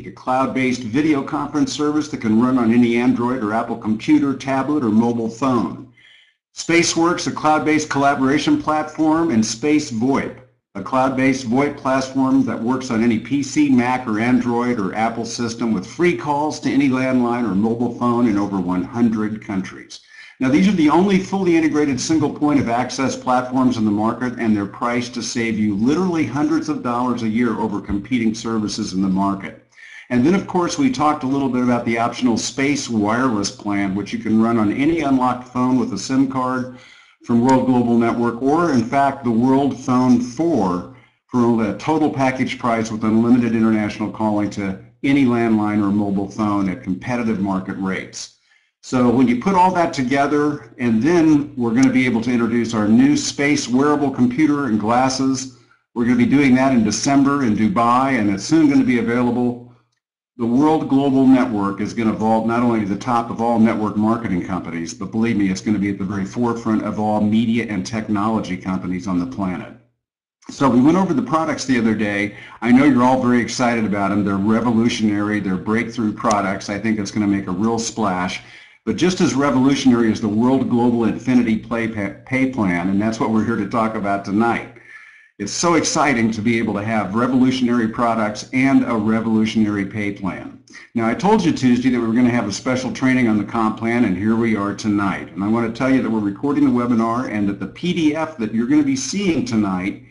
a cloud-based video conference service that can run on any Android or Apple computer, tablet, or mobile phone. SpaceWorks, a cloud-based collaboration platform, and Space VoIP, a cloud-based VoIP platform that works on any PC, Mac, or Android or Apple system with free calls to any landline or mobile phone in over 100 countries. Now, these are the only fully integrated single point of access platforms in the market, and they're priced to save you literally hundreds of dollars a year over competing services in the market. And then, of course, we talked a little bit about the optional Space Wireless plan, which you can run on any unlocked phone with a SIM card from World Global Network, or in fact the World Phone 4 for a total package price with unlimited international calling to any landline or mobile phone at competitive market rates. So when you put all that together, and then we're going to be able to introduce our new space wearable computer and glasses. We're going to be doing that in December in Dubai, and it's soon going to be available. The World Global Network is going to vault not only to the top of all network marketing companies, but believe me, it's going to be at the very forefront of all media and technology companies on the planet. So we went over the products the other day. I know you're all very excited about them. They're revolutionary. They're breakthrough products. I think it's going to make a real splash. But just as revolutionary as the World Global Infinity Pay Plan, and that's what we're here to talk about tonight. It's so exciting to be able to have revolutionary products and a revolutionary pay plan. Now, I told you Tuesday that we were going to have a special training on the comp plan, and here we are tonight. And I want to tell you that we're recording the webinar, and that the PDF that you're going to be seeing tonight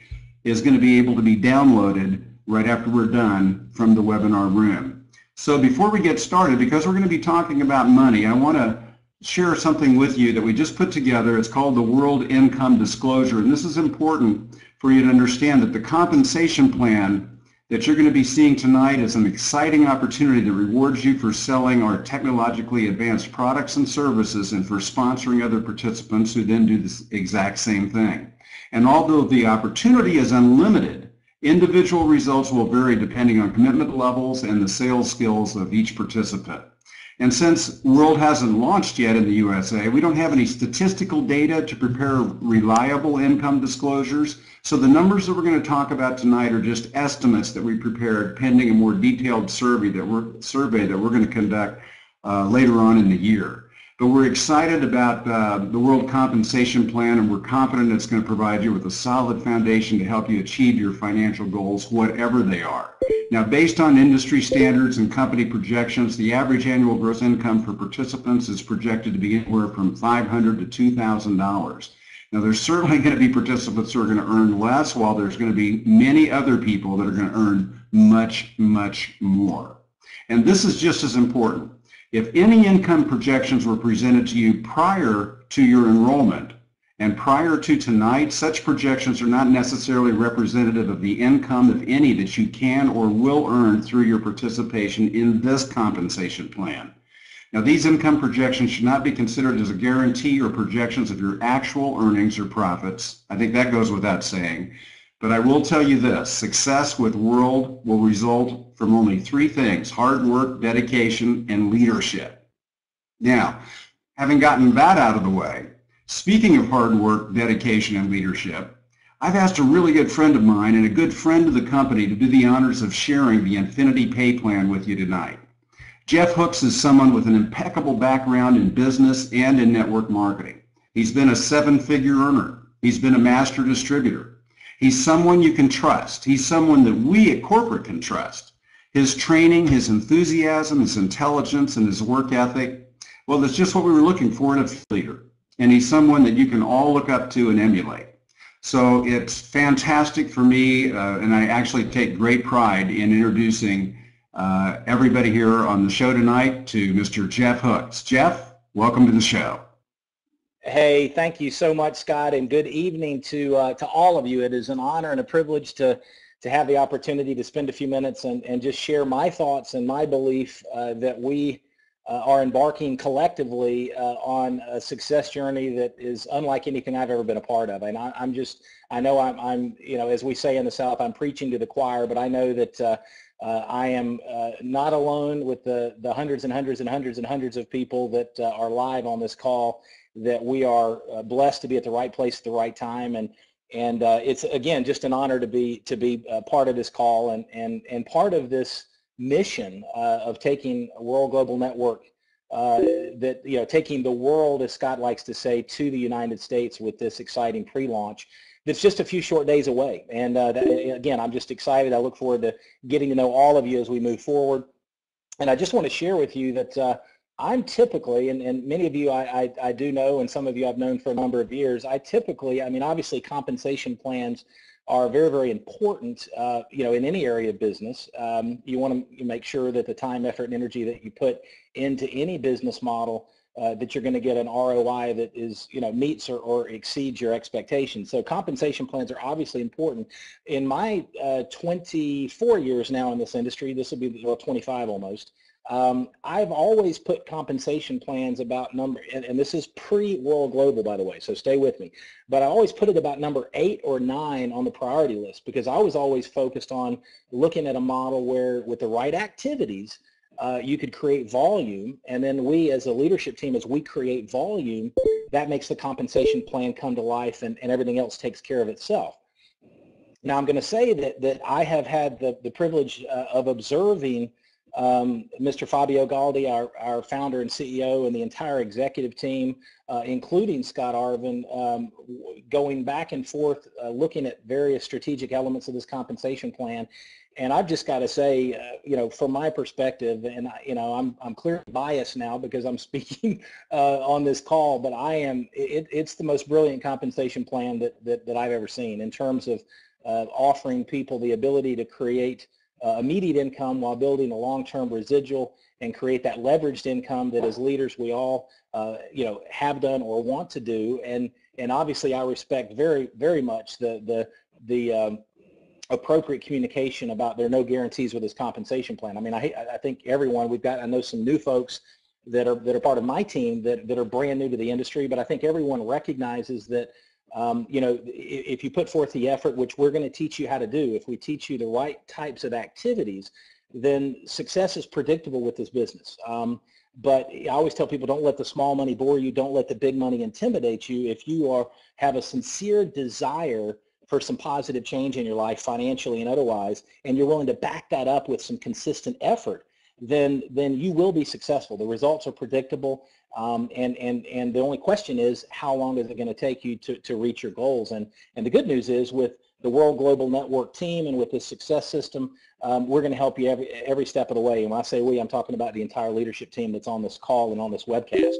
is going to be able to be downloaded right after we're done from the webinar room. So before we get started, because we're going to be talking about money, I want to share something with you that we just put together. It's called the World Income Disclosure, and this is important for you to understand that the compensation plan that you're going to be seeing tonight is an exciting opportunity that rewards you for selling our technologically advanced products and services and for sponsoring other participants who then do the exact same thing. And although the opportunity is unlimited, individual results will vary depending on commitment levels and the sales skills of each participant. And since World hasn't launched yet in the USA, we don't have any statistical data to prepare reliable income disclosures. So the numbers that we're going to talk about tonight are just estimates that we prepared pending a more detailed survey that we're going to conduct later on in the year. But we're excited about the World Compensation Plan, and we're confident it's going to provide you with a solid foundation to help you achieve your financial goals, whatever they are. Now, based on industry standards and company projections, the average annual gross income for participants is projected to be anywhere from $500 to $2,000. Now, there's certainly going to be participants who are going to earn less, while there's going to be many other people that are going to earn much, much more. And this is just as important. If any income projections were presented to you prior to your enrollment and prior to tonight, such projections are not necessarily representative of the income, if any, that you can or will earn through your participation in this compensation plan. Now, these income projections should not be considered as a guarantee or projections of your actual earnings or profits. I think that goes without saying. But I will tell you this, success with World will result from only three things: hard work, dedication, and leadership. Now, having gotten that out of the way, speaking of hard work, dedication, and leadership, I've asked a really good friend of mine and a good friend of the company to do the honors of sharing the Infinity Pay Plan with you tonight. Jeff Hooks is someone with an impeccable background in business and in network marketing. He's been a seven-figure earner. He's been a master distributor. He's someone you can trust. He's someone that we at corporate can trust. His training, his enthusiasm, his intelligence, and his work ethic, well, that's just what we were looking for in a leader. And he's someone that you can all look up to and emulate. So it's fantastic for me, and I actually take great pride in introducing everybody here on the show tonight to Mr. Jeff Hooks. Jeff, welcome to the show. Hey, thank you so much, Scott, and good evening to all of you. It is an honor and a privilege to have the opportunity to spend a few minutes and just share my thoughts and my belief that we are embarking collectively on a success journey that is unlike anything I've ever been a part of. And I know I'm you know, as we say in the South, I'm preaching to the choir, but I know that I am not alone with the hundreds and hundreds and hundreds and hundreds of people that are live on this call, that we are blessed to be at the right place at the right time, and it's again just an honor to be part of this call and part of this mission of taking a World Global Network, taking the world, as Scott likes to say, to the United States with this exciting pre-launch that's just a few short days away. And again, I'm just excited. I look forward to getting to know all of you as we move forward. And I just want to share with you that I'm typically, and many of you I do know, and some of you I've known for a number of years, obviously compensation plans are very, very important, in any area of business. You want to make sure that the time, effort, and energy that you put into any business model, that you're going to get an ROI that is, meets or exceeds your expectations. So compensation plans are obviously important. In my 24 years now in this industry, this will be 25 almost, I've always put compensation plans about and this is pre-World Global, by the way, so stay with me, but I always put it about number 8 or 9 on the priority list, because I was always focused on looking at a model where with the right activities, you could create volume, and then we as a leadership team, as we create volume, that makes the compensation plan come to life, and everything else takes care of itself. Now, I'm going to say that I have had the privilege of observing Mr. Fabio Galdi, our founder and CEO, and the entire executive team, including Scott Arvin, going back and forth, looking at various strategic elements of this compensation plan. And I've just got to say, from my perspective, and I'm clearly biased now because I'm speaking on this call, but it's the most brilliant compensation plan that I've ever seen in terms of offering people the ability to create immediate income while building a long-term residual and create that leveraged income that as leaders we all have done or want to do. And obviously I respect very, very much the appropriate communication about there are no guarantees with this compensation plan. I mean, I think everyone, I know some new folks that are part of my team that are brand new to the industry, but I think everyone recognizes that if you put forth the effort, which we're going to teach you how to do, if we teach you the right types of activities, then success is predictable with this business. But I always tell people, don't let the small money bore you. Don't let the big money intimidate you. If you have a sincere desire for some positive change in your life, financially and otherwise, and you're willing to back that up with some consistent effort, then you will be successful. The results are predictable. And the only question is, how long is it going to take you to reach your goals? And the good news is, with the World Global Network team and with this success system, we're going to help you every step of the way. And when I say we, I'm talking about the entire leadership team that's on this call and on this webcast.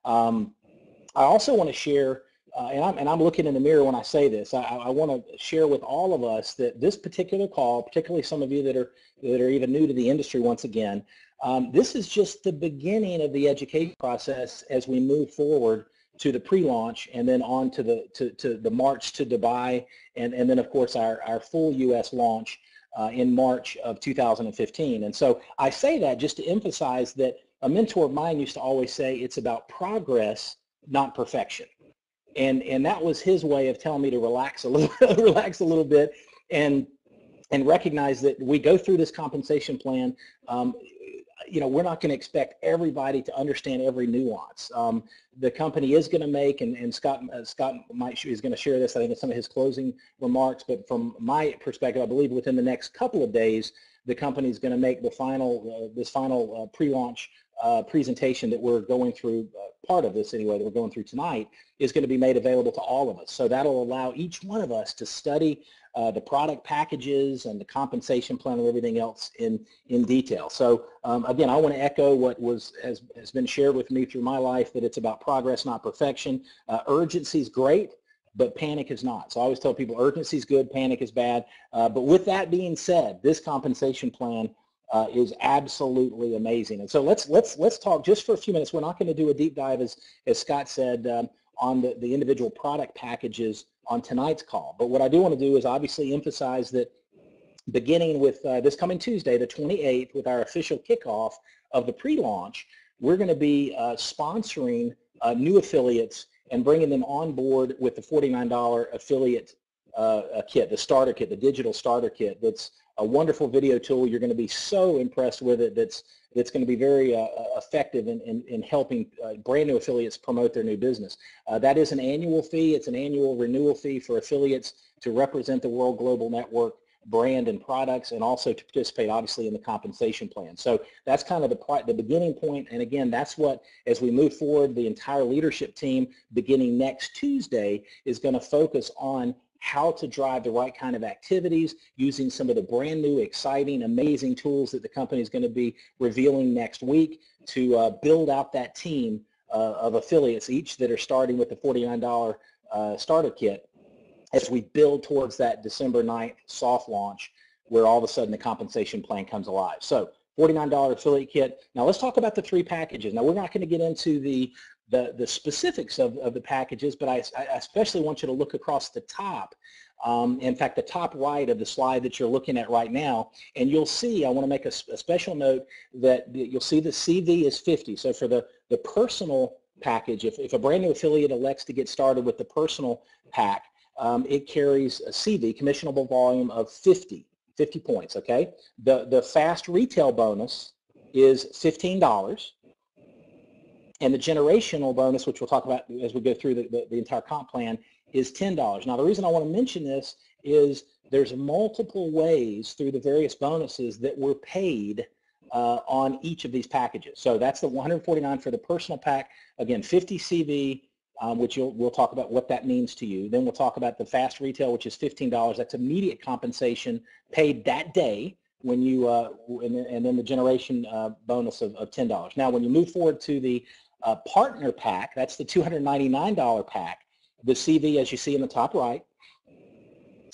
I also want to share, and I'm looking in the mirror when I say this, I want to share with all of us that this particular call, particularly some of you that are even new to the industry once again, this is just the beginning of the education process as we move forward to the pre-launch, and then on to the march to Dubai, and then of course our full U.S. launch in March of 2015. And so I say that just to emphasize that a mentor of mine used to always say it's about progress, not perfection. And that was his way of telling me to relax a little bit and recognize that we go through this compensation plan. We're not going to expect everybody to understand every nuance. The company is going to make, and Scott is going to share this, I think, in some of his closing remarks, but from my perspective, I believe within the next couple of days, the company is going to make the final, this final pre-launch presentation that we're going through, part of this anyway, that we're going through tonight, is going to be made available to all of us. So that'll allow each one of us to study the product packages and the compensation plan and everything else in detail. So again, I want to echo what has been shared with me through my life, that it's about progress, not perfection. Urgency is great, but panic is not. So I always tell people urgency is good, panic is bad. But with that being said, this compensation plan is absolutely amazing. And so let's talk just for a few minutes. We're not going to do a deep dive, as Scott said, on the individual product packages on tonight's call. But what I do want to do is obviously emphasize that beginning with this coming Tuesday, the 28th, with our official kickoff of the pre-launch, we're going to be sponsoring new affiliates and bringing them on board with the $49 affiliate kit, the starter kit, the digital starter kit. That's a wonderful video tool. You're going to be so impressed with it. That's going to be very effective in helping brand new affiliates promote their new business. That is an annual fee. It's an annual renewal fee for affiliates to represent the World Global Network brand and products, and also to participate obviously in the compensation plan. So that's kind of the beginning point. And again, that's what, as we move forward, the entire leadership team beginning next Tuesday is going to focus on how to drive the right kind of activities using some of the brand new, exciting, amazing tools that the company is going to be revealing next week to build out that team of affiliates, each that are starting with the $49 starter kit, as we build towards that December 9th soft launch, where all of a sudden the compensation plan comes alive. So $49 affiliate kit. Now let's talk about the 3 packages. Now we're not going to get into the specifics of the packages, but I especially want you to look across the top. In fact, the top right of the slide that you're looking at right now, and you'll see, I want to make a special note that you'll see the CV is 50. So for the personal package, if a brand new affiliate elects to get started with the personal pack, it carries a CV, commissionable volume, of 50 points, okay? The fast retail bonus is $15. And the generational bonus, which we'll talk about as we go through the entire comp plan, is $10. Now, the reason I want to mention this is there's multiple ways through the various bonuses that we're paid on each of these packages. So that's the $149 for the personal pack. Again, 50 CV, which we'll talk about what that means to you. Then we'll talk about the fast retail, which is $15. That's immediate compensation paid that day when you, and then the generation bonus of $10. Now, when you move forward to the partner pack, that's the $299 pack. The CV, as you see in the top right,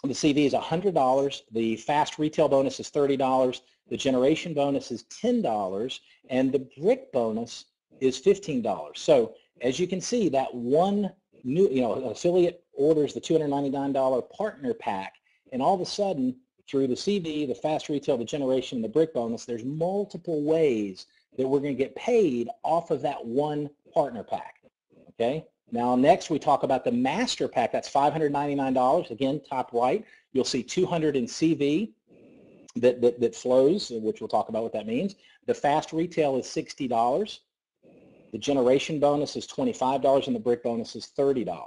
the CV is $100. The fast retail bonus is $30. The generation bonus is $10, and the brick bonus is $15. So as you can see, that one new, affiliate orders the $299 partner pack, and all of a sudden, through the CV, the fast retail, the generation, the brick bonus, there's multiple ways that we're going to get paid off of that one partner pack, okay? Now, next we talk about the master pack. That's $599. Again, top right, you'll see 200 in CV that flows, which we'll talk about what that means. The fast retail is $60. The generation bonus is $25, and the brick bonus is $30.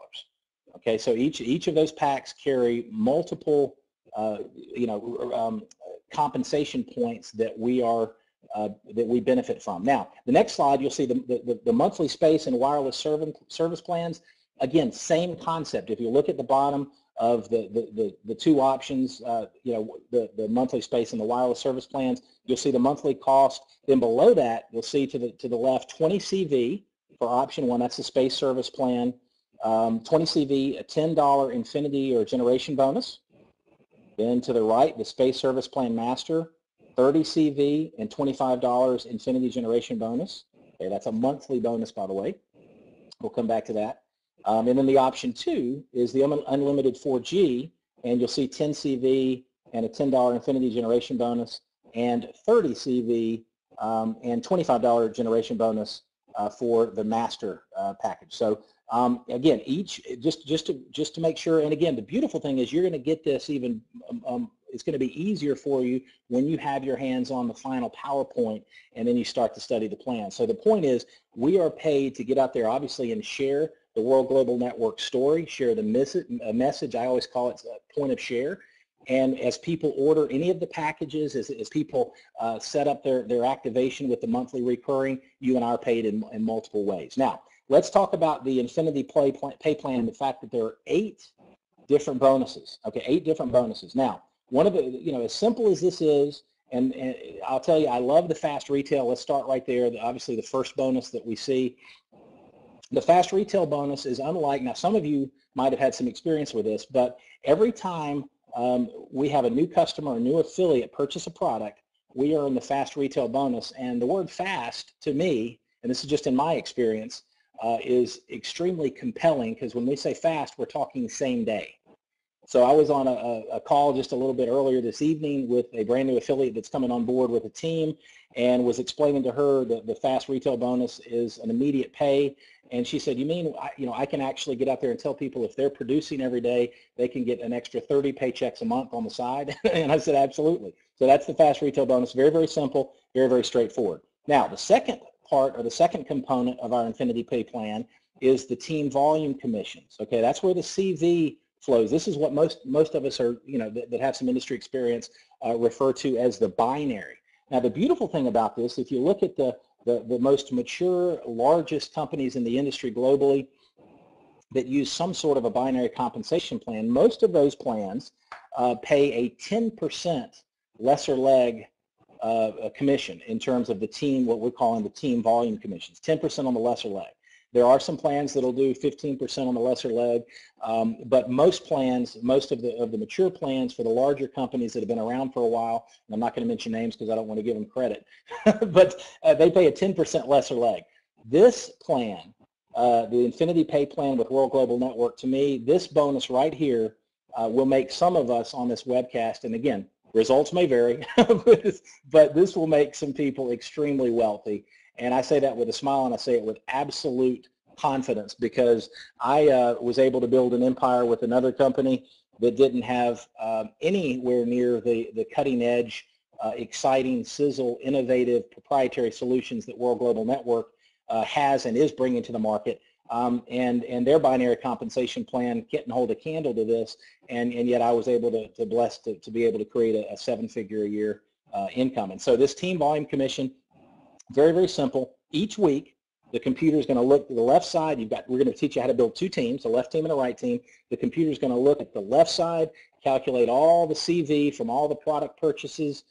Okay, so each of those packs carry multiple compensation points that we benefit from. Now, the next slide, you'll see the monthly space and wireless service plans. Again, same concept. If you look at the bottom of the 2 options, the monthly space and the wireless service plans, you'll see the monthly cost. Then below that, you'll see to the left 20 CV for option 1. That's the space service plan. 20 CV, a $10 infinity or generation bonus. Then to the right, the space service plan master, 30 CV and $25 infinity generation bonus. Okay, that's a monthly bonus, by the way. We'll come back to that. And then the option 2 is the unlimited 4G, and you'll see 10 CV and a $10 infinity generation bonus, and 30 CV and $25 generation bonus for the master package. So again, just to make sure, and again, the beautiful thing is you're going to get this even, it's going to be easier for you when you have your hands on the final PowerPoint and then you start to study the plan. So the point is, we are paid to get out there, obviously, and share the World Global Network story, share the message. I always call it a point of share. And as people order any of the packages, as people set up their activation with the monthly recurring, you and I are paid in multiple ways. Now, let's talk about the Infinity Pay Plan, the fact that there are 8 different bonuses. Okay, 8 different bonuses. Now, one of the, as simple as this is, and I'll tell you, I love the fast retail. Let's start right there. Obviously, the first bonus that we see. The fast retail bonus is unlike, now some of you might have had some experience with this, but every time we have a new customer, a new affiliate purchase a product, we earn the fast retail bonus. And the word fast, to me, and this is just in my experience, is extremely compelling, because when we say fast, we're talking same day. So I was on a call just a little bit earlier this evening with a brand new affiliate that's coming on board with a team, and was explaining to her that the fast retail bonus is an immediate pay. And she said, you mean, I can actually get out there and tell people if they're producing every day, they can get an extra 30 paychecks a month on the side? And I said, absolutely. So that's the fast retail bonus. Very, very simple, very, very straightforward. Now, the second part, or the second component of our Infinity Pay Plan, is the team volume commissions. Okay, that's where the CV flows. This is what most of us are, that have some industry experience refer to as the binary. Now, the beautiful thing about this, if you look at the most mature, largest companies in the industry globally that use some sort of a binary compensation plan, most of those plans pay a 10% lesser leg commission in terms of the team, what we're calling the team volume commissions, 10% on the lesser leg. There are some plans that'll do 15% on the lesser leg, but most plans, most of the mature plans for the larger companies that have been around for a while, and I'm not going to mention names because I don't want to give them credit, but they pay a 10% lesser leg. This plan, the Infinity Pay plan with World Global Network, to me, this bonus right here will make some of us on this webcast, and again, results may vary, but this will make some people extremely wealthy. And I say that with a smile, and I say it with absolute confidence, because I was able to build an empire with another company that didn't have anywhere near the cutting edge, exciting, sizzle, innovative, proprietary solutions that World Global Network has and is bringing to the market. And their binary compensation plan couldn't hold a candle to this, and yet I was able to be able to create a 7-figure a year income. And so this team volume commission, very, very simple. Each week, the computer is going to look to the left side. We're going to teach you how to build two teams, a left team and a right team. The computer is going to look at the left side, calculate all the CV from all the product purchases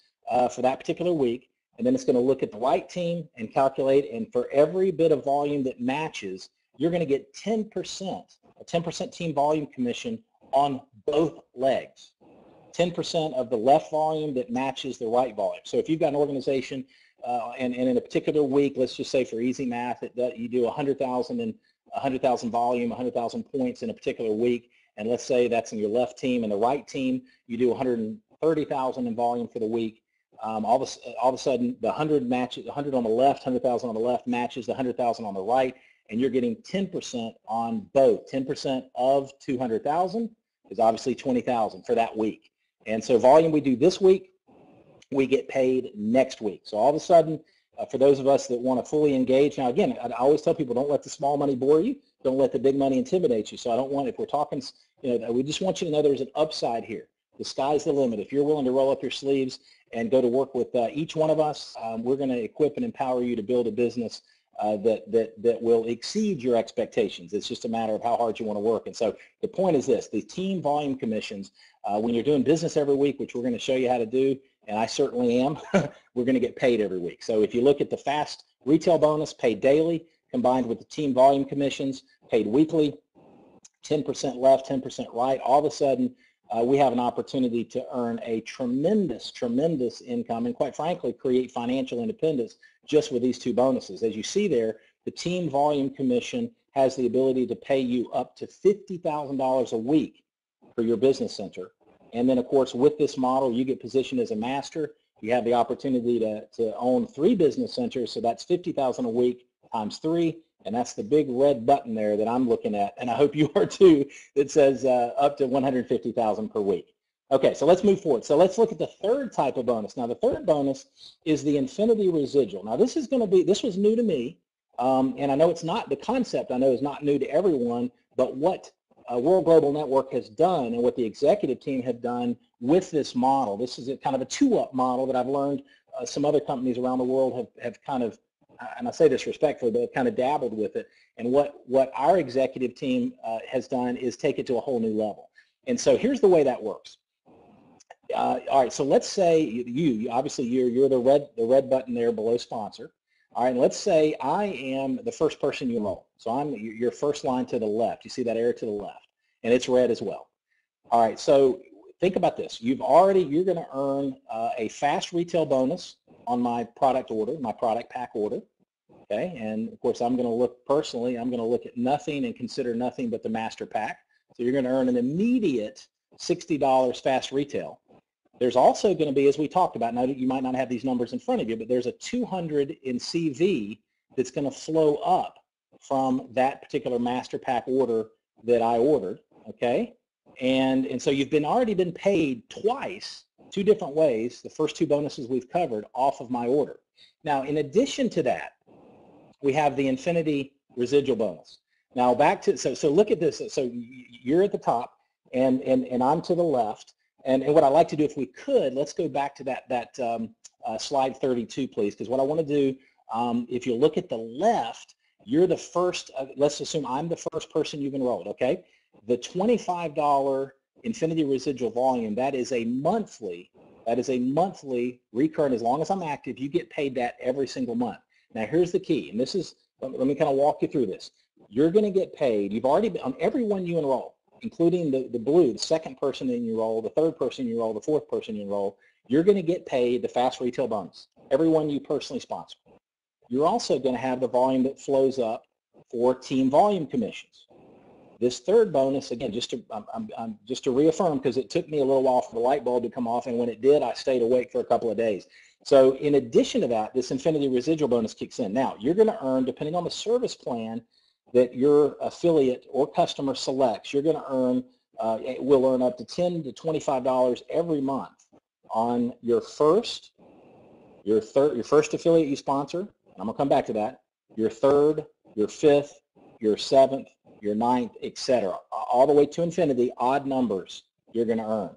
for that particular week, and then it's going to look at the right team and calculate, and for every bit of volume that matches, you're going to get 10%, a 10% team volume commission on both legs. 10% of the left volume that matches the right volume. So if you've got an organization and in a particular week, let's just say for easy math, you do 100,000 volume, 100,000 points in a particular week, and let's say that's in your left team, and the right team, you do 130,000 in volume for the week. All of a sudden, the 100 matches, 100 on the left, 100,000 on the left matches the 100,000 on the right, and you're getting 10% on both. 10% of 200,000 is obviously 20,000 for that week. And so volume we do this week, we get paid next week. So all of a sudden, for those of us that want to fully engage, now again, I always tell people, don't let the small money bore you. Don't let the big money intimidate you. So I don't want, if we're talking, we just want you to know there's an upside here. The sky's the limit. If you're willing to roll up your sleeves and go to work with each one of us, we're going to equip and empower you to build a business that will exceed your expectations. It's just a matter of how hard you want to work. And so the point is this, the team volume commissions, when you're doing business every week, which we're going to show you how to do, and I certainly am, we're going to get paid every week. So if you look at the fast retail bonus paid daily, combined with the team volume commissions paid weekly, 10% left, 10% right, all of a sudden we have an opportunity to earn a tremendous, tremendous income, and quite frankly, create financial independence just with these two bonuses. As you see there, the team volume commission has the ability to pay you up to $50,000 a week for your business center. And then, of course, with this model, you get positioned as a master. You have the opportunity to own 3 business centers, so that's $50,000 a week times 3, and that's the big red button there that I'm looking at, and I hope you are too, that says up to $150,000 per week. Okay, so let's move forward. So let's look at the third type of bonus. Now, the third bonus is the Infinity Residual. Now, this was new to me, and I know it's not, the concept I know is not new to everyone, but what World Global Network has done and what the executive team have done with this model, this is a kind of a 2-up model that I've learned some other companies around the world have kind of, and I say this respectfully, but have kind of dabbled with it. And what our executive team has done is take it to a whole new level. And so here's the way that works. All right, so let's say you obviously you're the red button there below sponsor. All right, and let's say I am the first person you enroll. So I'm your first line to the left. You see that arrow to the left, and it's red as well. All right, so think about this. You're going to earn a fast retail bonus on my product order, my product pack order. Okay, and of course I'm going to look personally. I'm going to look at nothing and consider nothing but the master pack. So you're going to earn an immediate $60 fast retail. There's also going to be, as we talked about, now you might not have these numbers in front of you, but there's a 200 in CV that's going to flow up from that particular master pack order that I ordered, okay? And so you've already been paid twice, 2 different ways, the first 2 bonuses we've covered off of my order. Now, in addition to that, we have the Infinity Residual bonus. Now back to, so look at this. So you're at the top. and I'm to the left. And what I'd like to do, if we could, let's go back to that slide 32, please, because what I want to do, if you look at the left, you're the first, let's assume I'm the first person you've enrolled, okay? The $25 infinity residual volume, that is a monthly recurrent. As long as I'm active, you get paid that every single month. Now here's the key, and this is, let me kind of walk you through this. You're going to get paid, you've already been, on everyone you enroll, including the blue, the second person that you enroll, the third person you enroll, the fourth person you enroll, you're going to get paid the fast retail bonus, everyone you personally sponsor. You're also going to have the volume that flows up for team volume commissions. This third bonus, again, just to reaffirm, because it took me a little while for the light bulb to come off, and when it did, I stayed awake for a couple of days. So in addition to that, this infinity residual bonus kicks in. Now, you're going to earn, depending on the service plan that your affiliate or customer selects, you're going to earn, will earn up to $10 to $25 every month on your first affiliate you sponsor, and I'm going to come back to that, your third, your fifth, your seventh, your ninth, etc. All the way to infinity, odd numbers you're going to earn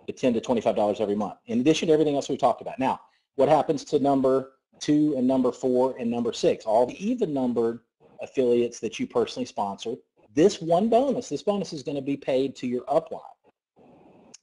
the $10 to $25 every month, in addition to everything else we talked about. Now, what happens to number 2 and number 4 and number 6? All the even-numbered affiliates that you personally sponsor, this bonus is going to be paid to your upline.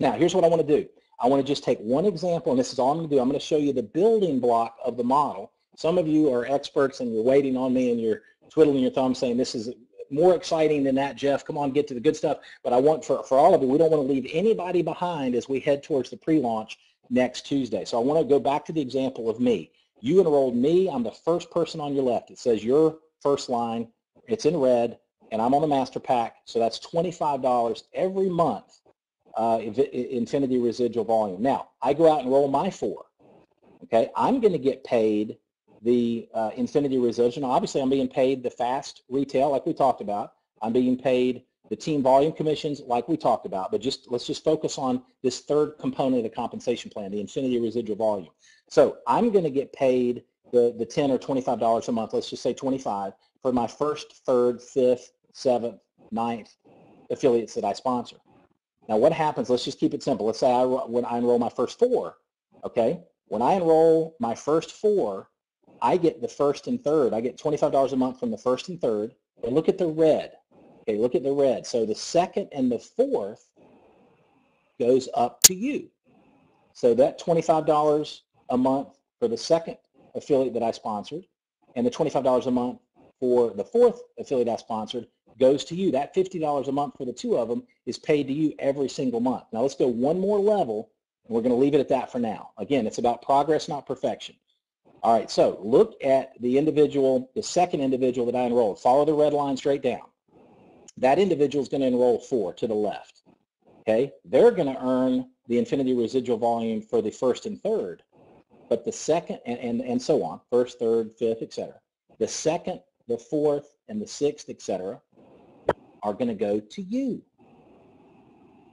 Now, here's what I want to do. I want to just take one example, and this is all I'm going to do. I'm going to show you the building block of the model. Some of you are experts, and you're waiting on me, and you're twiddling your thumbs saying, this is more exciting than that, Jeff. Come on, get to the good stuff. But I want, for all of you, we don't want to leave anybody behind as we head towards the pre-launch next Tuesday. So I want to go back to the example of me. You enrolled me. I'm the first person on your left. It says your first line. It's in red, and I'm on the master pack. So that's $25 every month, infinity residual volume. Now, I go out and enroll my 4. Okay, I'm going to get paid the infinity residual. Obviously, I'm being paid the fast retail like we talked about. I'm being paid the team volume commissions like we talked about. But let's just focus on this third component of the compensation plan, the infinity residual volume. So I'm going to get paid the $10 or $25 a month. Let's just say 25 for my first, third, fifth, seventh, ninth affiliates that I sponsor. Now, what happens? Let's just keep it simple. Let's say when I enroll my first 4. Okay, when I enroll my first 4. I get the first and third. I get $25 a month from the first and third. But look at the red. Okay, look at the red. So the second and the fourth goes up to you. So that $25 a month for the second affiliate that I sponsored, and the $25 a month for the fourth affiliate I sponsored goes to you. That $50 a month for the 2 of them is paid to you every single month. Now let's go one more level, and we're going to leave it at that for now. Again, it's about progress, not perfection. All right, so look at the second individual that I enrolled. Follow the red line straight down. That individual is going to enroll 4 to the left. Okay, they're going to earn the infinity residual volume for the first and third, but the second, and so on, first, third, fifth, etc. The second, the fourth, and the sixth, etc. are going to go to you.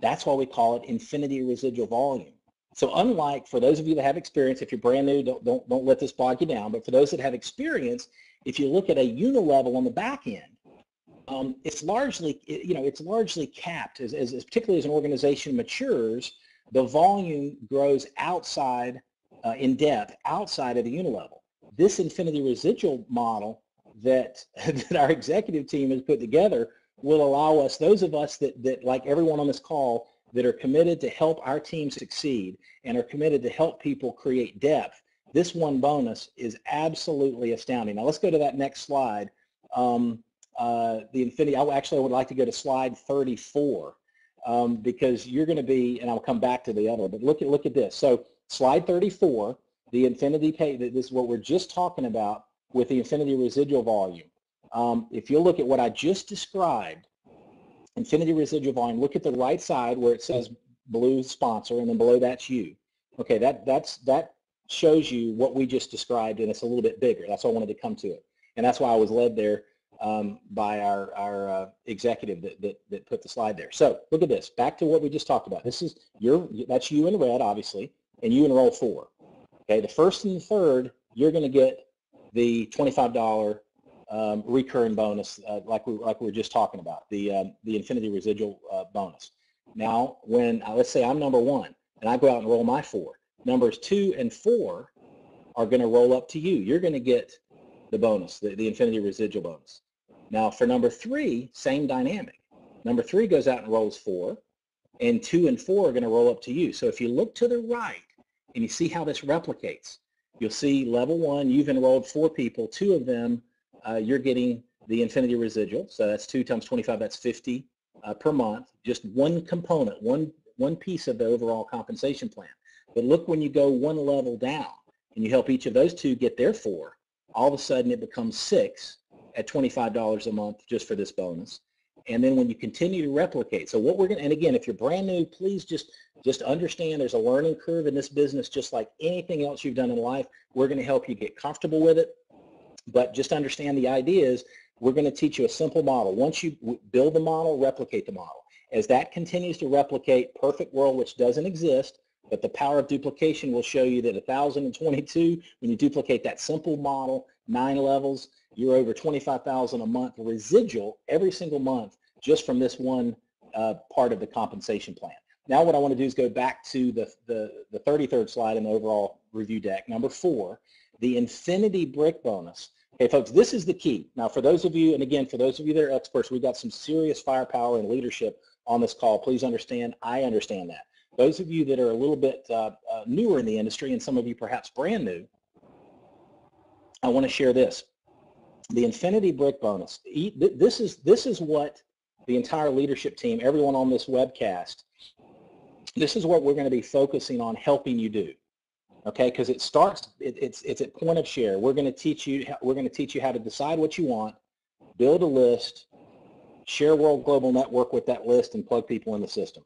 That's why we call it infinity residual volume. So unlike, for those of you that have experience, if you're brand new, don't let this bog you down, but for those that have experience, if you look at a unilevel on the back end, it's largely capped, as particularly as an organization matures, the volume grows outside, in depth, outside of the unilevel. This infinity residual model that our executive team has put together will allow us, those of us that like everyone on this call, that are committed to help our team succeed and are committed to help people create depth, this one bonus is absolutely astounding. Now let's go to that next slide. The infinity, I would like to go to slide 34 because you're going to be, and I'll come back to the other, but look at this. So slide 34, the infinity pay, this is what we're just talking about with the infinity residual volume. If you look at what I just described, infinity residual volume, look at the right side where it says blue sponsor, and then below that's you. Okay, that shows you what we just described, and it's a little bit bigger. That's why I wanted to come to it, and that's why I was led there by our executive that put the slide there. So look at this. Back to what we just talked about. This is that's you in red, obviously, and you enroll 4. Okay, the first and the third, you're going to get the $25 recurring bonus, like we were just talking about, the infinity residual bonus. Now, when, let's say I'm number 1, and I go out and roll my 4, numbers 2 and 4 are going to roll up to you. You're going to get the bonus, the infinity residual bonus. Now, for number 3, same dynamic. Number 3 goes out and rolls 4, and 2 and 4 are going to roll up to you. So if you look to the right and you see how this replicates, you'll see level 1, you've enrolled 4 people. 2 of them, you're getting the infinity residual. So that's 2 times 25, that's 50 per month. Just one component, one piece of the overall compensation plan. But look, when you go one level down and you help each of those 2 get their 4, all of a sudden it becomes 6 at $25 a month just for this bonus. And then when you continue to replicate, so what we're going to, and again, if you're brand new, please just understand there's a learning curve in this business, just like anything else you've done in life. We're going to help you get comfortable with it, but just understand the idea is we're going to teach you a simple model. Once you build the model, replicate the model. As that continues to replicate, perfect world, which doesn't exist, but the power of duplication will show you that 1,022, when you duplicate that simple model, 9 levels, you're over $25,000 a month residual every single month just from this one part of the compensation plan. Now what I want to do is go back to the 33rd slide in the overall review deck, number 4, the infinity brick bonus. Okay, folks, this is the key. Now for those of you, and again, for those of you that are experts, we've got some serious firepower and leadership on this call. Please understand, I understand that. Those of you that are a little bit newer in the industry, and some of you perhaps brand new, I want to share this. The infinity brick bonus, this is what the entire leadership team, everyone on this webcast, this is what we're going to be focusing on helping you do. Okay, because it starts, it's at point of share. We're going to teach you how to decide what you want, build a list, share World Global Network with that list, and plug people in the system.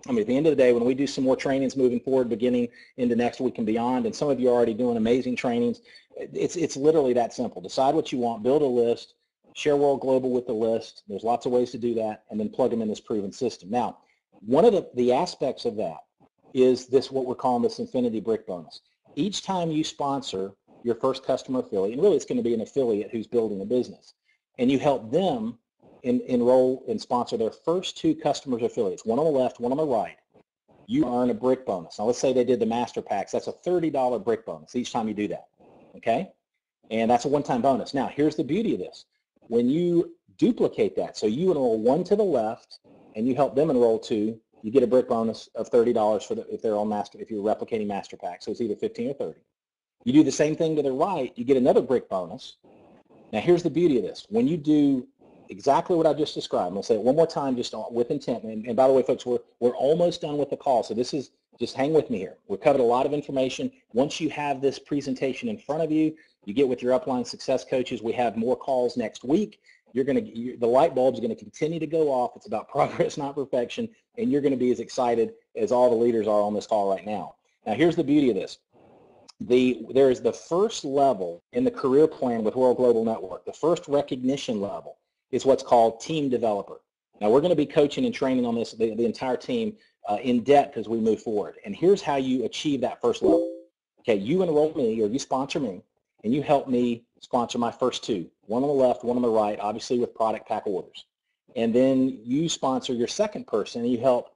I mean, at the end of the day, when we do some more trainings moving forward, beginning into next week and beyond, and some of you are already doing amazing trainings, it's literally that simple. Decide what you want, build a list, share World Global with the list. There's lots of ways to do that, and then plug them in this proven system. Now, one of the aspects of that is this, what we're calling this infinity brick bonus. Each time you sponsor your first customer affiliate, and really it's going to be an affiliate who's building a business, and you help them enroll and sponsor their first 2 customers affiliates, one on the left, one on the right, you earn a brick bonus. Now let's say they did the master packs. That's a $30 brick bonus each time you do that, okay? And that's a one-time bonus. Now here's the beauty of this. When you duplicate that, so you enroll 1 to the left and you help them enroll 2, you get a brick bonus of $30 for if they're on master, if you're replicating master packs. So it's either 15 or 30. You do the same thing to the right, you get another brick bonus. Now here's the beauty of this. When you do exactly what I just described, I'm going to say it one more time just with intent. And by the way, folks, we're almost done with the call. So this is, just hang with me here. We've covered a lot of information. Once you have this presentation in front of you, you get with your upline success coaches. We have more calls next week. The light bulb's going to continue to go off. It's about progress, not perfection. And you're going to be as excited as all the leaders are on this call right now. Now, here's the beauty of this. There is the first level in the career plan with World Global Network. The first recognition level is what's called team developer. Now, we're going to be coaching and training on this, the entire team in depth as we move forward. And here's how you achieve that first level. Okay, you enroll me, or you sponsor me, and you help me sponsor my first 2, one on the left, one on the right, obviously with product pack orders. And then you sponsor your second person, and you help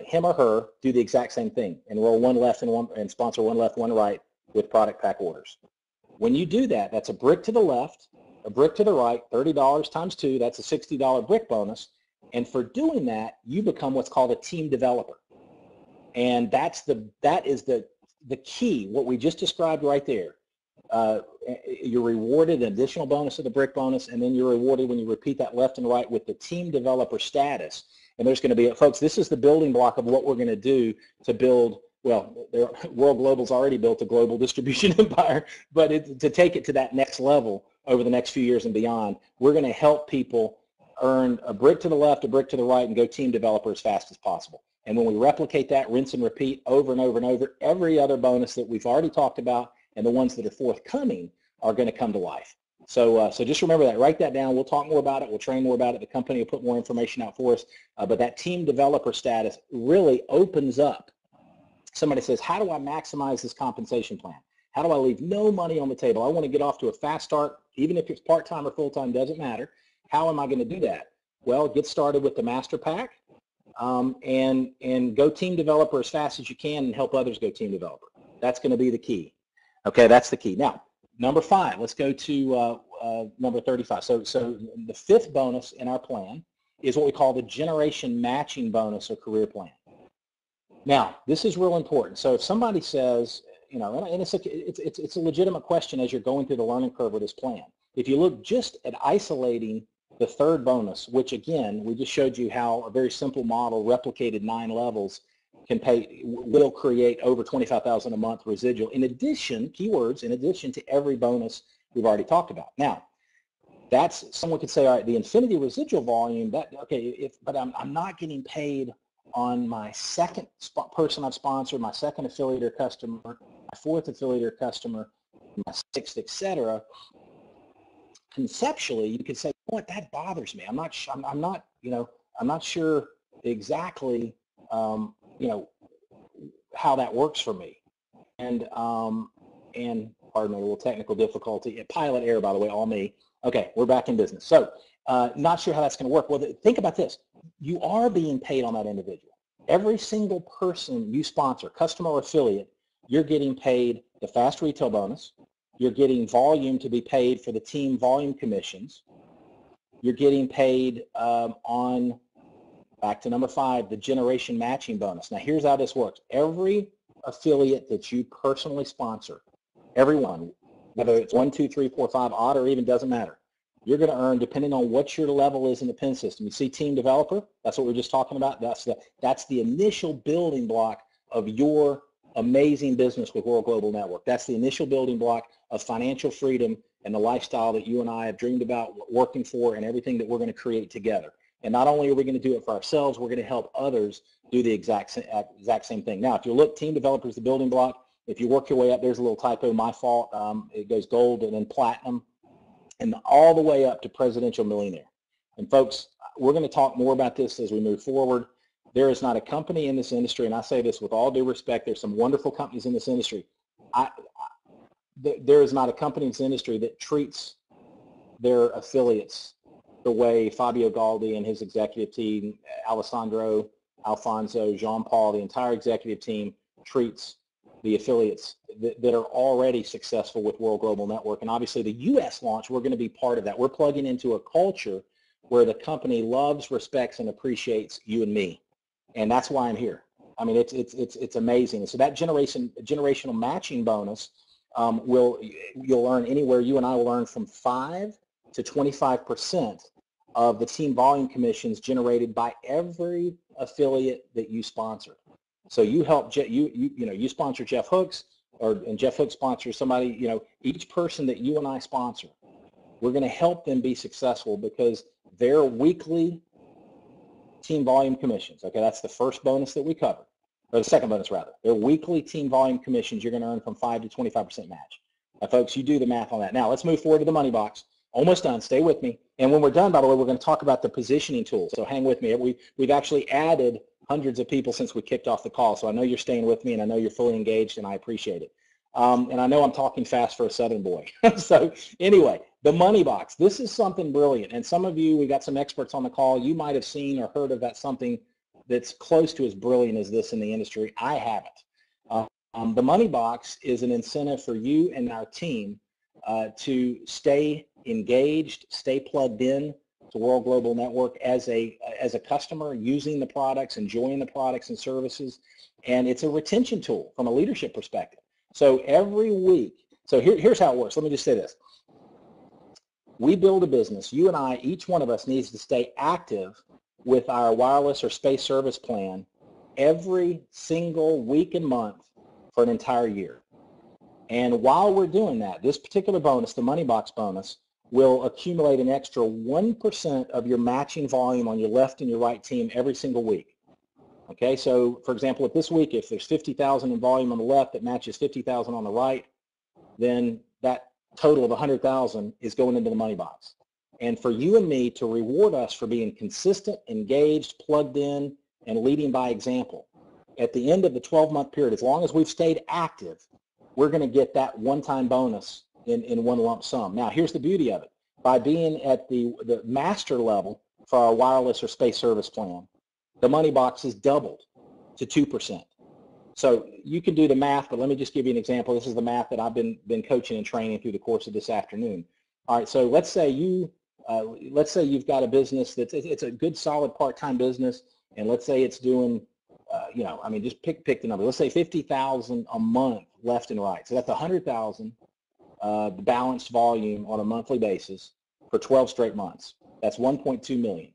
him or her do the exact same thing, enroll 1 left and sponsor 1 left, 1 right with product pack orders. When you do that, that's a brick to the left, a brick to the right, $30 times 2, that's a $60 brick bonus. And for doing that, you become what's called a team developer. And that is the key, what we just described right there. You're rewarded an additional bonus of the brick bonus, and then you're rewarded when you repeat that left and right with the team developer status. And there's going to be, folks, this is the building block of what we're going to do to build, well, World Global's already built a global distribution empire, but to take it to that next level over the next few years and beyond, we're going to help people earn a brick to the left, a brick to the right, and go team developer as fast as possible. And when we replicate that, rinse and repeat over and over and over, every other bonus that we've already talked about and the ones that are forthcoming are going to come to life. So just remember that. Write that down. We'll talk more about it. We'll train more about it. The company will put more information out for us. But that team developer status really opens up. Somebody says, how do I maximize this compensation plan? How do I leave no money on the table? I want to get off to a fast start, even if it's part-time or full-time, doesn't matter. How am I going to do that? Well, get started with the Master Pack. and go team developer as fast as you can and help others go team developer. That's going to be the key. Okay, that's the key. Now, number 5, let's go to number 35. So the 5th bonus in our plan is what we call the generation matching bonus or career plan. Now, this is real important. So if somebody says, you know, and it's a legitimate question as you're going through the learning curve with this plan. If you look just at isolating the 3rd bonus, which again, we just showed you how a very simple model replicated 9 levels will create over $25,000 a month residual. In addition, keywords, in addition to every bonus we've already talked about. Now, that's, someone could say, all right, the infinity residual volume, but I'm not getting paid on my 2nd person I've sponsored, my 2nd affiliate or customer, my 4th affiliate or customer, my 6th, etc. Conceptually, you could say, you know what, that bothers me. I'm not sure exactly, you know, how that works for me. And pardon me, a little technical difficulty. Pilot error, by the way, all me. Okay, we're back in business. So not sure how that's going to work. Well, think about this. You are being paid on that individual. Every single person you sponsor, customer or affiliate, you're getting paid the fast retail bonus. You're getting volume to be paid for the team volume commissions. You're getting paid on, back to number 5, the generation matching bonus. Now, here's how this works. Every affiliate that you personally sponsor, everyone, whether it's 1, 2, 3, 4, 5, odd, or even doesn't matter, you're going to earn, depending on what your level is in the PIN system. You see team developer, that's what we were just talking about. That's the initial building block of your amazing business with World Global Network. That's the initial building block of financial freedom and the lifestyle that you and I have dreamed about working for, and everything that we're going to create together. And not only are we going to do it for ourselves, we're going to help others do the exact same thing. Now, if you look, team developer is the building block. If you work your way up, there's a little typo, my fault. It goes gold and then platinum, and all the way up to presidential millionaire. And folks, we're going to talk more about this as we move forward. There is not a company in this industry, and I say this with all due respect, there's some wonderful companies in this industry. There is not a company in this industry that treats their affiliates the way Fabio Galdi and his executive team, Alessandro, Alfonso, Jean-Paul, the entire executive team treats the affiliates that are already successful with World Global Network. And obviously the U.S. launch, we're going to be part of that. We're plugging into a culture where the company loves, respects, and appreciates you and me. And that's why I'm here. I mean, it's amazing. So that generational matching bonus you'll earn anywhere, you and I will earn from 5 to 25% of the team volume commissions generated by every affiliate that you sponsor. So you help, you sponsor Jeff Hooks, and Jeff Hooks sponsors somebody, each person that you and I sponsor, we're going to help them be successful because their weekly team volume commissions, okay, that's the first bonus that we covered, or the second bonus rather, their weekly team volume commissions, you're going to earn from 5 to 25% match. Now, folks, you do the math on that. Now, let's move forward to the money box. Almost done. Stay with me. And when we're done, by the way, we're going to talk about the positioning tool. So hang with me. We've actually added hundreds of people since we kicked off the call. So I know you're staying with me, and I know you're fully engaged, and I appreciate it. And I know I'm talking fast for a Southern boy. So anyway, the money box. This is something brilliant. And some of you, we got some experts on the call. You might have seen or heard of that, something that's close to as brilliant as this in the industry. I haven't. The money box is an incentive for you and our team to stay engaged, stay plugged in to World Global Network as a customer, using the products, enjoying the products and services, and it's a retention tool from a leadership perspective. So every week, so here's how it works. Let me just say this. We build a business. You and I, each one of us needs to stay active with our wireless or space service plan every single week and month for an entire year. And while we're doing that, this particular bonus, the money box bonus, will accumulate an extra 1% of your matching volume on your left and your right team every single week. Okay, so for example, if this week, if there's 50,000 in volume on the left that matches 50,000 on the right, then that total of 100,000 is going into the money box. And for you and me to reward us for being consistent, engaged, plugged in, and leading by example, at the end of the 12-month period, as long as we've stayed active, we're going to get that one-time bonus in one lump sum. Now, here's the beauty of it. By being at the master level for our wireless or space service plan, the money box is doubled to 2%. So you can do the math, but let me just give you an example. This is the math that I've been coaching and training through the course of this afternoon. All right, so let's say you've got a business it's a good solid part-time business, and let's say it's doing just pick the number. Let's say 50,000 a month left and right. So that's 100,000 balanced volume on a monthly basis for 12 straight months. That's 1.2 million.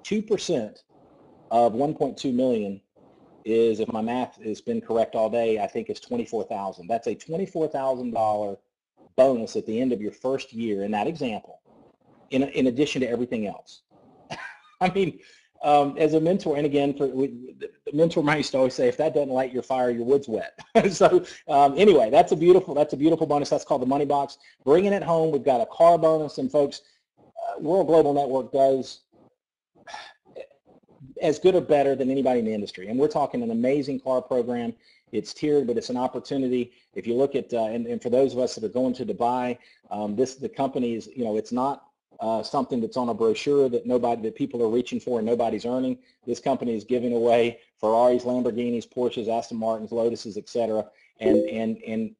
2% of 1.2 million is, if my math has been correct all day, I think it's 24,000. That's a $24,000 bonus at the end of your first year in that example, in addition to everything else. I mean, as a mentor, and again, the mentor might used to always say, if that doesn't light your fire, your wood's wet. So anyway, that's a beautiful bonus. That's called the money box. Bringing it home, we've got a car bonus, and folks, World Global Network does as good or better than anybody in the industry. And we're talking an amazing car program. It's tiered, but it's an opportunity. If you look at, and for those of us that are going to Dubai, the company is, it's not something that's on a brochure that people are reaching for and nobody's earning. This company is giving away Ferraris, Lamborghinis, Porsches, Aston Martins, Lotuses, etc. And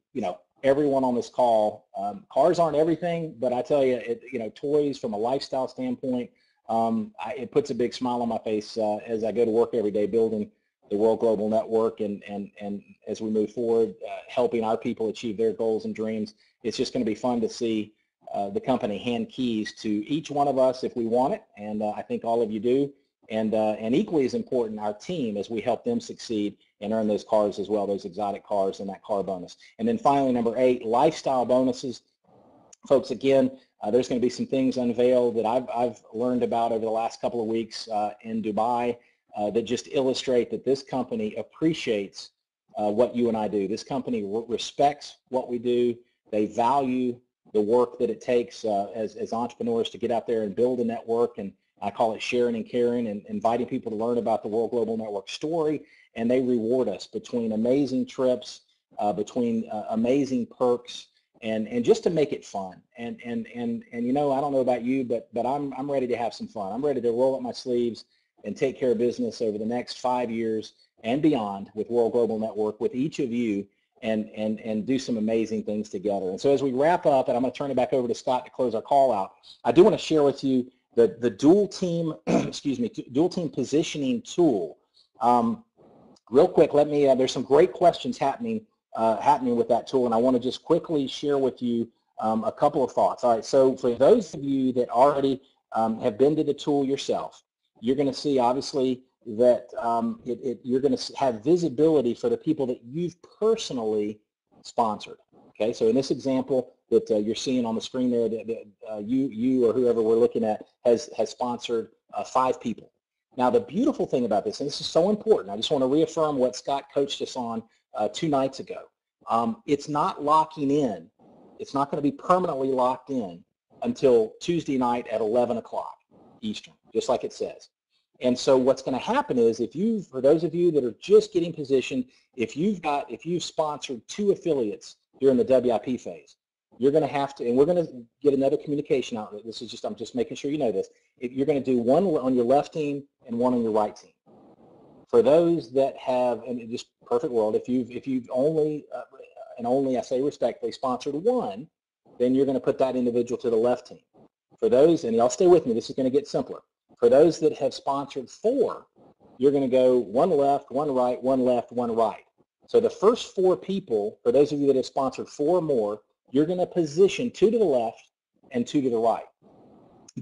everyone on this call, cars aren't everything, but I tell you, toys from a lifestyle standpoint, it puts a big smile on my face as I go to work every day building the World Global Network, and as we move forward, helping our people achieve their goals and dreams. It's just going to be fun to see the company hand keys to each one of us if we want it, and I think all of you do. And equally as important, our team, as we help them succeed and earn those cars as well, those exotic cars and that car bonus. And then finally, number 8, lifestyle bonuses. Folks, again, there's going to be some things unveiled that I've learned about over the last couple of weeks in Dubai that just illustrate that this company appreciates what you and I do. This company respects what we do. They value the work that it takes as entrepreneurs to get out there and build a network, and I call it sharing and caring, and inviting people to learn about the World Global Network story. And they reward us between amazing trips, between amazing perks, and just to make it fun. And I don't know about you, but I'm ready to have some fun. I'm ready to roll up my sleeves and take care of business over the next 5 years and beyond with World Global Network, with each of you, and do some amazing things together. And so as we wrap up, and I'm going to turn it back over to Scott to close our call out, I do want to share with you the dual team, dual team positioning tool. Real quick, there's some great questions happening with that tool, and I want to just quickly share with you a couple of thoughts. All right, so for those of you that already have been to the tool yourself, you're going to see obviously that you're going to have visibility for the people that you've personally sponsored. Okay, so in this example that you're seeing on the screen there, that you or whoever we're looking at has sponsored 5 people. Now, the beautiful thing about this, and this is so important, I just want to reaffirm what Scott coached us on 2 nights ago. It's not locking in. It's not going to be permanently locked in until Tuesday night at 11 o'clock Eastern, just like it says. And so what's going to happen is, for those of you that are just getting positioned, if you've sponsored 2 affiliates during the WIP phase, you're going to have to, and we're going to get another communication out. I'm just making sure you know this. You're going to do one on your left team and one on your right team. For those that have, and just perfect world, if you've only, and only I say respectfully, sponsored 1, then you're going to put that individual to the left team. For those, and y'all stay with me, this is going to get simpler. For those that have sponsored 4, you're going to go 1 left, 1 right, 1 left, 1 right. So the first 4 people, for those of you that have sponsored 4 or more, you're going to position 2 to the left and 2 to the right.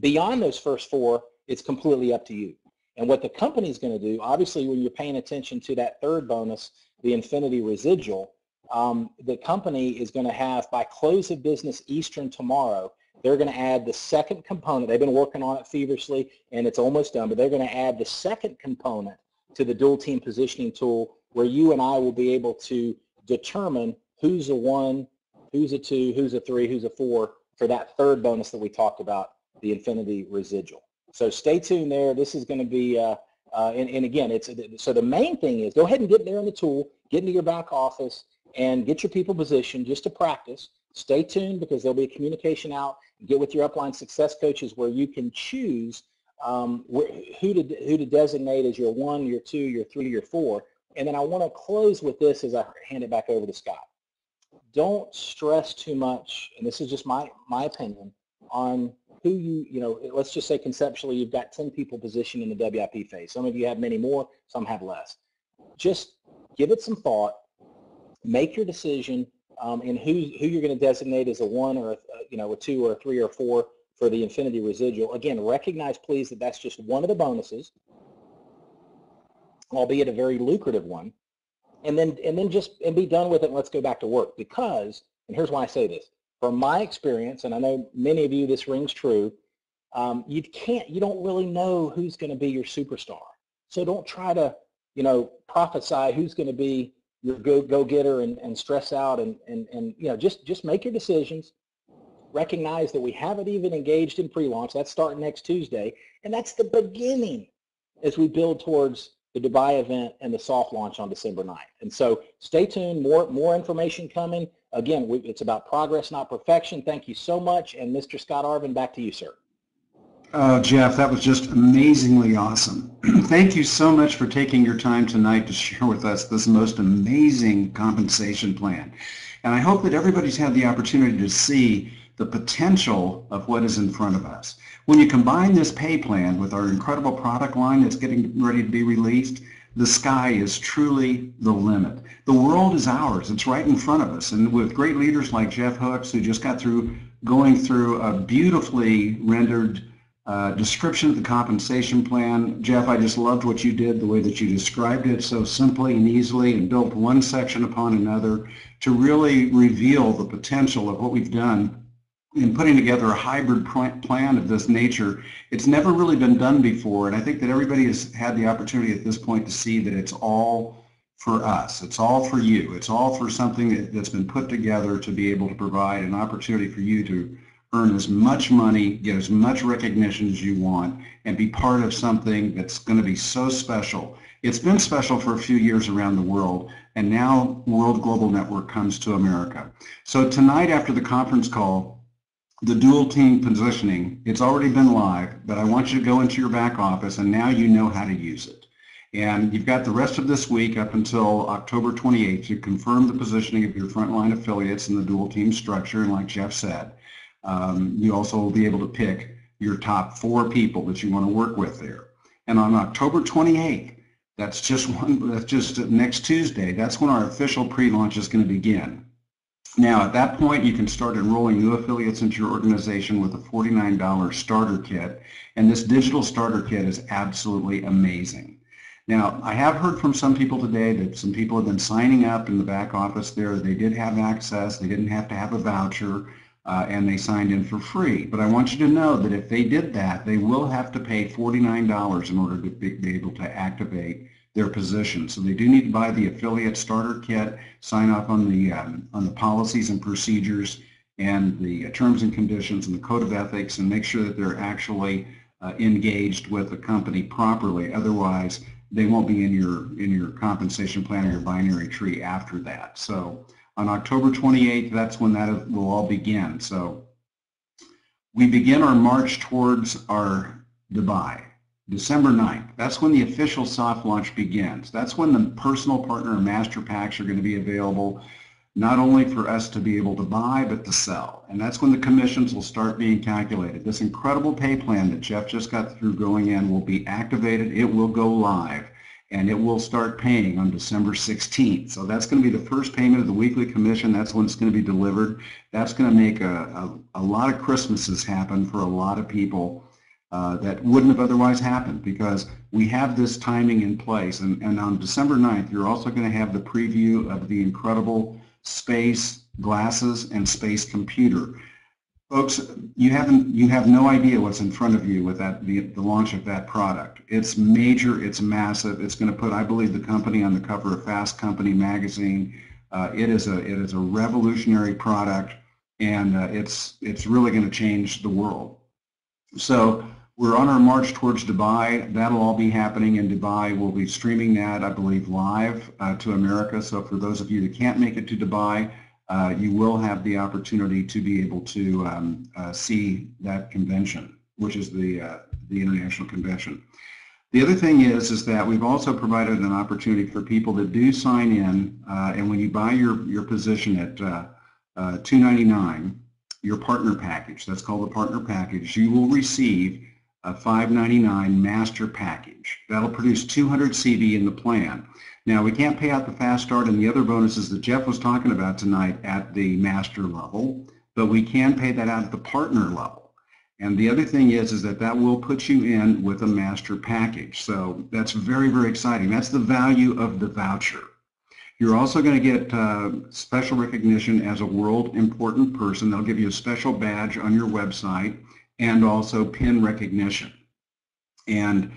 Beyond those first 4, it's completely up to you. And what the company is going to do, obviously when you're paying attention to that 3rd bonus, the infinity residual, the company is going to have, by close of business Eastern tomorrow, they're going to add the 2nd component. They've been working on it feverishly, and it's almost done, but they're going to add the 2nd component to the dual team positioning tool, where you and I will be able to determine who's a 1, who's a 2, who's a 3, who's a 4 for that 3rd bonus that we talked about, the infinity residual. So stay tuned there. This is going to be, and again, so the main thing is, go ahead and get there in the tool, get into your back office, and get your people positioned just to practice. Stay tuned, because there'll be a communication out. Get with your upline success coaches where you can choose who to designate as your 1, your 2, your 3, your 4. And then I want to close with this as I hand it back over to Scott. Don't stress too much, and this is just my opinion, on who let's just say conceptually you've got 10 people positioned in the WIP phase. Some of you have many more, some have less. Just give it some thought, make your decision in who you're going to designate as a 1 or a 2 or a 3 or a 4 for the infinity residual. Again, recognize please that that's just one of the bonuses, albeit a very lucrative one. And then be done with it and let's go back to work. Because, and here's why I say this, from my experience, and I know many of you this rings true, you don't really know who's going to be your superstar. So don't try to, prophesy who's going to be your go-getter and stress out and just make your decisions. Recognize that we haven't even engaged in pre-launch. That's starting next Tuesday. And that's the beginning as we build towards the Dubai event and the soft launch on December 9th. And so stay tuned, more information coming. Again, it's about progress, not perfection. Thank you so much. And Mr. Scott Arvin, back to you, sir. Jeff, that was just amazingly awesome. Thank you so much for taking your time tonight to share with us this most amazing compensation plan. And I hope that everybody's had the opportunity to see the potential of what is in front of us. When you combine this pay plan with our incredible product line that's getting ready to be released, the sky is truly the limit. The world is ours. It's right in front of us. And with great leaders like Jeff Hooks, who just got through going through a beautifully rendered description of the compensation plan. Jeff, I just loved what you did, the way that you described it so simply and easily and built one section upon another to really reveal the potential of what we've done in putting together a hybrid plan of this nature. It's never really been done before, and I think that everybody has had the opportunity at this point to see that it's all for us. It's all for you. It's all for something that's been put together to be able to provide an opportunity for you to earn as much money, get as much recognition as you want, and be part of something that's going to be so special. It's been special for a few years around the world, and now World Global Network comes to America. So tonight after the conference call, the dual team positioning, it's already been live, but I want you to go into your back office and now you know how to use it. And you've got the rest of this week up until October 28th to confirm the positioning of your frontline affiliates in the dual team structure, and like Jeff said, you also will be able to pick your top 4 people that you want to work with there. And on October 28th, that's just next Tuesday, that's when our official pre-launch is going to begin. Now, at that point, you can start enrolling new affiliates into your organization with a $49 starter kit, and this digital starter kit is absolutely amazing. Now, I have heard from some people today that some people have been signing up in the back office there. They did have access. They didn't have to have a voucher. And they signed in for free. But I want you to know that if they did that, they will have to pay $49 in order to be able to activate their position. So they do need to buy the affiliate starter kit, sign off on the policies and procedures and the terms and conditions and the code of ethics, and make sure that they're actually engaged with the company properly. Otherwise, they won't be in your compensation plan or your binary tree after that. So on October 28th, that's when that will all begin. So we begin our march towards our Dubai, December 9th. That's when the official soft launch begins. That's when the personal partner and master packs are going to be available, not only for us to be able to buy, but to sell. And that's when the commissions will start being calculated. This incredible pay plan that Jeff just got through going in will be activated. It will go live. And it will start paying on December 16th. So that's going to be the first payment of the weekly commission. That's when it's going to be delivered. That's going to make a lot of Christmases happen for a lot of people that wouldn't have otherwise happened, because we have this timing in place. And on December 9th, you're also going to have the preview of the incredible space glasses and space computer. Folks, you have no idea what's in front of you with the launch of that product. It's major, it's massive. It's going to put, I believe, the company on the cover of Fast Company magazine. It is a revolutionary product, and it's really going to change the world. So we're on our march towards Dubai. That'll all be happening in Dubai. We'll be streaming that, I believe, live to America. So for those of you that can't make it to Dubai, you will have the opportunity to be able to see that convention, which is the the international convention. The other thing is that we've also provided an opportunity for people that do sign in, and when you buy your position at $299, your partner package, that's called the partner package, you will receive a $599 master package. That'll produce 200 CV in the plan. Now, we can't pay out the fast start and the other bonuses that Jeff was talking about tonight at the master level, but we can pay that out at the partner level. And the other thing is that will put you in with a master package. So that's very, very exciting. That's the value of the voucher. You're also going to get special recognition as a world important person. They'll give you a special badge on your website and also pin recognition. And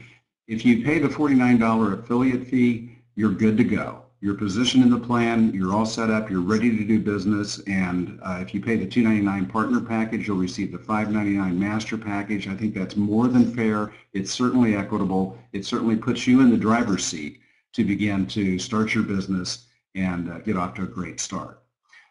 if you pay the $49 affiliate fee, you're good to go. You're positioned in the plan, you're all set up, you're ready to do business, and if you pay the $299 partner package, you'll receive the $599 master package. I think that's more than fair. It's certainly equitable. It certainly puts you in the driver's seat to begin to start your business and get off to a great start.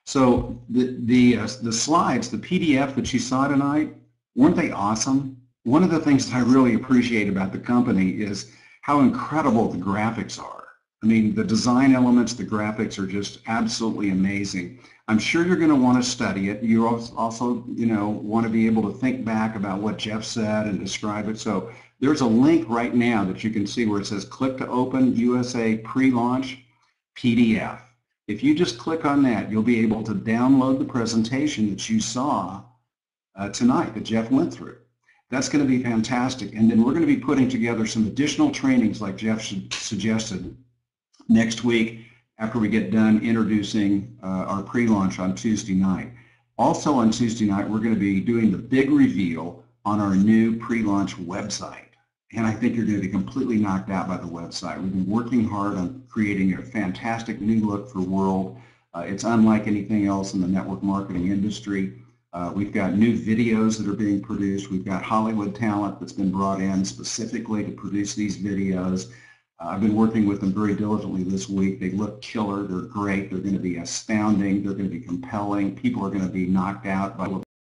So the slides, the PDF that you saw tonight, weren't they awesome? One of the things that I really appreciate about the company is how incredible the graphics are. I mean, the design elements, the graphics are just absolutely amazing. I'm sure you're going to want to study it. You also, want to be able to think back about what Jeff said and describe it. So there's a link right now that you can see where it says click to open USA pre-launch PDF. If you just click on that, you'll be able to download the presentation that you saw tonight that Jeff went through. That's going to be fantastic. And then we're going to be putting together some additional trainings like Jeff suggested next week after we get done introducing our pre-launch on Tuesday night. Also on Tuesday night, we're going to be doing the big reveal on our new pre-launch website. And I think you're going to be completely knocked out by the website. We've been working hard on creating a fantastic new look for World. It's unlike anything else in the network marketing industry. We've got new videos that are being produced. We've got Hollywood talent that's been brought in specifically to produce these videos. I've been working with them very diligently this week. They look killer. They're great. They're going to be astounding. They're going to be compelling. People are going to be knocked out by